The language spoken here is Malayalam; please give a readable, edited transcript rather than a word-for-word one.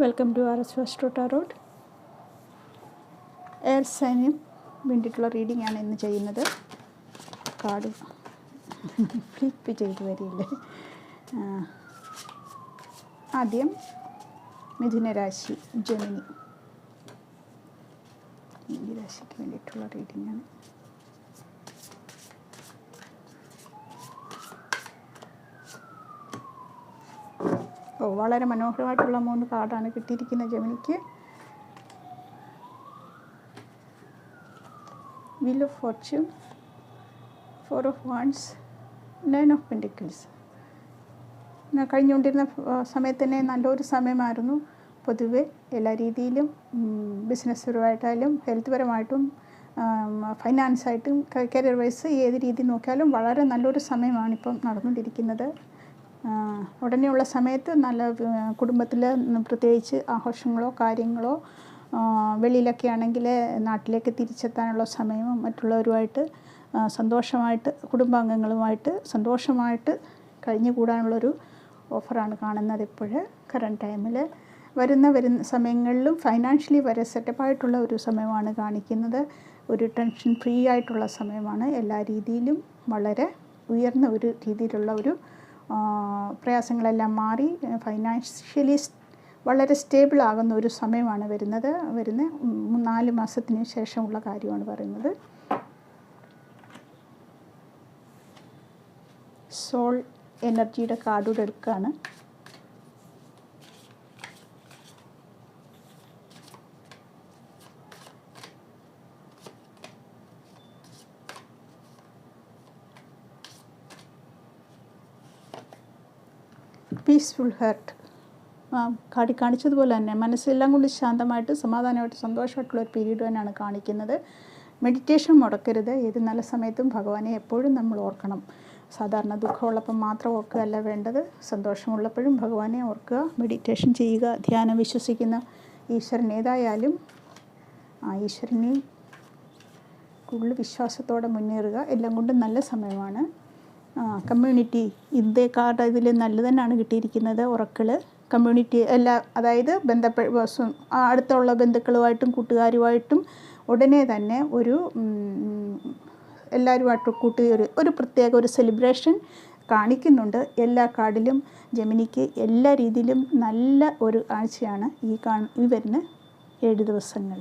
Welcome to RS first tarot. Air സൈനിന് വേണ്ടിയിട്ടുള്ള റീഡിംഗ് ആണ് ഇന്ന് ചെയ്യുന്നത്. കാർഡ് ഫ്ലിപ്പ് ചെയ്ത് വരില്ലേ. ആദ്യം മിഥുനരാശി, ജെമിനി രാശിക്ക് വേണ്ടിയിട്ടുള്ള റീഡിംഗ് ആണ്. വളരെ മനോഹരമായിട്ടുള്ള 3 കാർഡാണ് കിട്ടിയിരിക്കുന്നത് ജെമിനിക്ക്. Wheel of fortune, 4 of wands, 9 of pentacles. കഴിഞ്ഞുകൊണ്ടിരുന്ന സമയത്ത് തന്നെ നല്ലൊരു സമയമായിരുന്നു. പൊതുവെ എല്ലാ രീതിയിലും ബിസിനസ് പരമായിട്ടായാലും ഹെൽത്ത് പരമായിട്ടും ഫൈനാൻസായിട്ടും കരിയർ വൈസ് ഏത് രീതി നോക്കിയാലും വളരെ നല്ലൊരു സമയമാണിപ്പം നടന്നുകൊണ്ടിരിക്കുന്നത്. ഉടനെയുള്ള സമയത്ത് നല്ല കുടുംബത്തിൽ പ്രത്യേകിച്ച് ആഘോഷങ്ങളോ കാര്യങ്ങളോ വെളിയിലൊക്കെ ആണെങ്കിൽ നാട്ടിലേക്ക് തിരിച്ചെത്താനുള്ള സമയവും മറ്റുള്ളവരുമായിട്ട് സന്തോഷമായിട്ട് കുടുംബാംഗങ്ങളുമായിട്ട് സന്തോഷമായിട്ട് കഴിഞ്ഞുകൂടാനുള്ളൊരു ഓഫറാണ് കാണുന്നത്. ഇപ്പോൾ കറണ്ട് ടൈമിൽ വരുന്ന സമയങ്ങളിലും ഫൈനാൻഷ്യലി വരെ സെറ്റപ്പായിട്ടുള്ള ഒരു സമയമാണ് കാണിക്കുന്നത്. ഒരു ടെൻഷൻ ഫ്രീ ആയിട്ടുള്ള സമയമാണ്. എല്ലാ രീതിയിലും വളരെ ഉയർന്ന ഒരു രീതിയിലുള്ള ഒരു പ്രയാസങ്ങളെല്ലാം മാറി ഫൈനാൻഷ്യലി വളരെ സ്റ്റേബിൾ ആകുന്ന ഒരു സമയമാണ് വരുന്ന 4 മാസത്തിന് ശേഷമുള്ള കാര്യമാണ് പറയുന്നത്. സോൾ എനർജിയുടെ കാർഡുകൂടെ എടുക്കുകയാണ്. പീസ്ഫുൾ ഹാർട്ട് കാണിച്ചതുപോലെ തന്നെ മനസ്സെല്ലാം കൊണ്ട് ശാന്തമായിട്ട് സമാധാനമായിട്ട് സന്തോഷമായിട്ടുള്ളൊരു പീരീഡ് തന്നെയാണ് കാണിക്കുന്നത്. മെഡിറ്റേഷൻ മുടക്കരുത്. ഏത് നല്ല സമയത്തും ഭഗവാനെ എപ്പോഴും നമ്മൾ ഓർക്കണം. സാധാരണ ദുഃഖമുള്ളപ്പം മാത്രം ഓർക്കുകയല്ല വേണ്ടത്, സന്തോഷമുള്ളപ്പോഴും ഭഗവാനെ ഓർക്കുക, മെഡിറ്റേഷൻ ചെയ്യുക, ധ്യാനം, വിശ്വസിക്കുന്ന ഈശ്വരൻ ഏതായാലും ആ ഈശ്വരനെ കൂടുതൽ വിശ്വാസത്തോടെ മുന്നേറുക. എല്ലാം കൊണ്ടും നല്ല സമയമാണ്. കമ്മ്യൂണിറ്റി ഇതേ കാർഡ് ഇതിൽ നല്ല തന്നെയാണ് കിട്ടിയിരിക്കുന്നത്. ഒറക്കിൾ കമ്മ്യൂണിറ്റി അതായത് അടുത്തുള്ള ബന്ധുക്കളുമായിട്ടും കൂട്ടുകാരുമായിട്ടും ഉടനെ തന്നെ ഒരു എല്ലാവരുമായിട്ടും കൂട്ടി ഒരു പ്രത്യേക ഒരു സെലിബ്രേഷൻ കാണിക്കുന്നുണ്ട്. എല്ലാ കാർഡിലും ജെമിനിക്ക് എല്ലാ രീതിയിലും നല്ല ഒരു ആഴ്ചയാണ് ഈ വരുന്ന 7 ദിവസങ്ങൾ.